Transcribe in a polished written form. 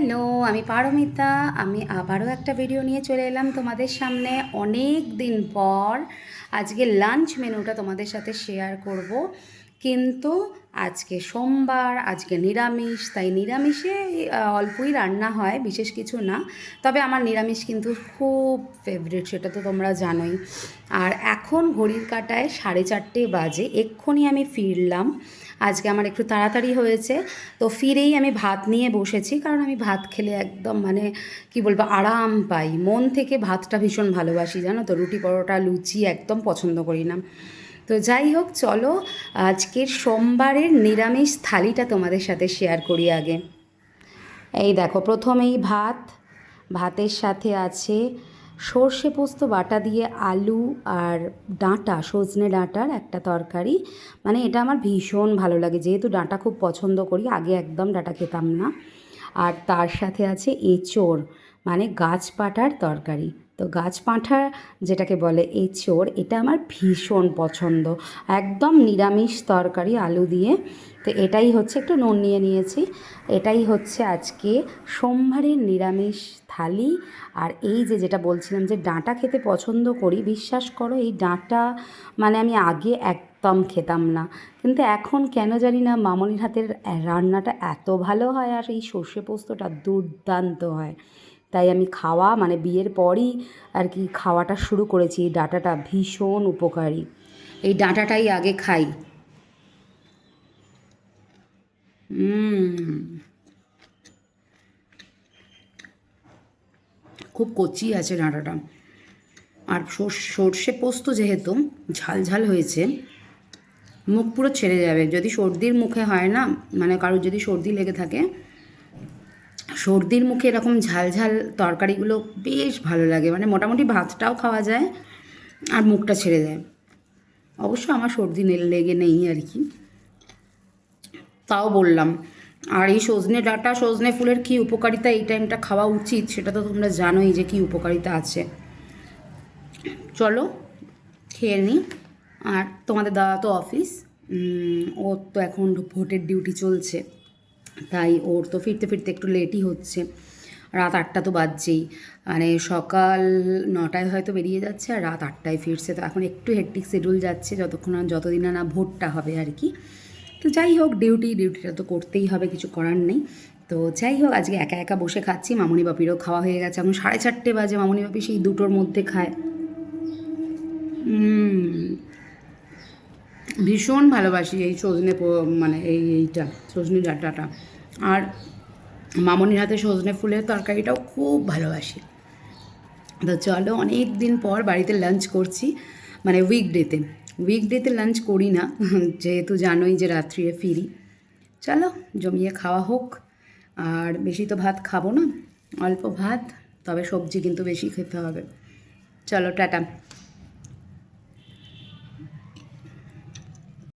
Hello, আমি পারমিতা। আমি আবারও একটা ভিডিও নিয়ে চলে এলাম তোমাদের সামনে অনেক দিন পর। আজকে লাঞ্চ মেনুটা তোমাদের সাথে শেয়ার করব, কিন্তু আজকে সোমবার, আজকে নিরামিষ, তাই নিরামিষে অল্পই রান্না হয়, বিশেষ কিছু না। তবে আমার নিরামিষ কিন্তু খুব ফেভারিট, সেটা তো তোমরা জানোই। আর এখন ঘড়ির কাঁটায় 4:30 বাজে, এক্ষুনি আমি ফিরলাম। আজকে আমার একটু তাড়াতাড়ি হয়েছে, তো ফিরেই আমি ভাত নিয়ে বসেছি, কারণ আমি ভাত খেলে একদম কি বলবো, আরাম পাই। মন থেকে ভাতটা ভীষণ ভালোবাসি, জানো তো। রুটি পরোটা লুচি একদম পছন্দ করি না। তো যাই হোক, চলো আজকের সোমবারের নিরামিষ থালিটা তোমাদের সাথে শেয়ার করি আগে। এই দেখো, প্রথমেই ভাতের সাথে আছে সর্ষে পোস্ত বাটা দিয়ে আলু আর ডাঁটা, সজনে ডাঁটার একটা তরকারি। এটা আমার ভীষণ ভালো লাগে, যেহেতু ডাঁটা খুব পছন্দ করি, আগে একদম ডাঁটা খেতাম না। আর তার সাথে আছে এঁচোড়, গাছ পাঁঠার তরকারি। তো গাছ পাঁঠা যেটাকে বলে এঁচোড়, এটা আমার ভীষণ পছন্দ। একদম নিরামিষ তরকারি আলু দিয়ে। তো এটাই হচ্ছে, একটু নুন নিয়ে নিয়েছি। এটাই হচ্ছে আজকে সোমবারের নিরামিষ থালি। আর এই যেটা বলছিলাম যে ডাঁটা খেতে পছন্দ করি, বিশ্বাস করো এই ডাঁটা আমি আগে একদম খেতাম না, কিন্তু এখন কেন জানি না মামনির হাতের রান্নাটা এত ভালো হয়, আর এই সর্ষে পোস্তটা দুর্দান্ত হয়। তাই আমি খাওয়া বিয়ের পরই আর কি খাওয়াটা শুরু করেছি। এই ডাঁটাটা ভীষণ উপকারী, এই ডাঁটাটাই আগে খাই। খুব কচি আছে ডাঁটাটা। আর সর্ষে পোস্ত যেহেতু ঝাল ঝাল হয়েছে, মুখ পুরো ছেড়ে যাবে। যদি সর্দির মুখে হয় না, কারোর যদি সর্দি লেগে থাকে, সর্দির মুখে এরকম ঝাল ঝাল তরকারিগুলো বেশ ভালো লাগে। মোটামুটি ভাতটাও খাওয়া যায় আর মুখটা ছেড়ে যায়। অবশ্য আমার সর্দি লেগে নেই আর কি, তাও বললাম। আর এই সজনে ডাঁটা, সজনে ফুলের কী উপকারিতা, এই টাইমটা খাওয়া উচিত, সেটা তো তোমরা জানোই যে কী উপকারিতা আছে। চলো খেয়ে নিই। আর তোমাদের দাদা তো অফিস, ওর তো এখন ভোটের ডিউটি চলছে, তাই ওর তো ফিরতে ফিরতে একটু লেটই হচ্ছে। রাত 8টা তো বাজছেই, সকাল 9টায় হয়তো বেরিয়ে যাচ্ছে আর রাত 8টায় ফিরছে। তো এখন একটু হেক্টিক শিডিউল যাচ্ছে, যতদিন না ভোটটা হবে আর কি। তো যাই হোক, ডিউটিটা তো করতেই হবে, কিছু করার নেই। তো যাই হোক, আজকে একা একা বসে খাচ্ছি। মামনি বাপিরও খাওয়া হয়ে গেছে, এখন 4:30 বাজে। মামনি বাপি সেই 2টোর মধ্যে খায়। ভীষণ ভালোবাসি এই এইটা সজনে ডাঁটাটা। আর মামনির হাতে সজনে ফুলের তরকারিটাও খুব ভালোবাসি। তো চলো, অনেক দিন পর বাড়িতে লাঞ্চ করছি, উইকডেতে লাঞ্চ করি না, যেহেতু জানোই যে রাত্রিরে ফিরি। চলো জমিয়ে খাওয়া হোক। আর বেশি তো ভাত খাবো না, অল্প ভাত, তবে সবজি কিন্তু বেশি খেতে হবে। চলো টাটা।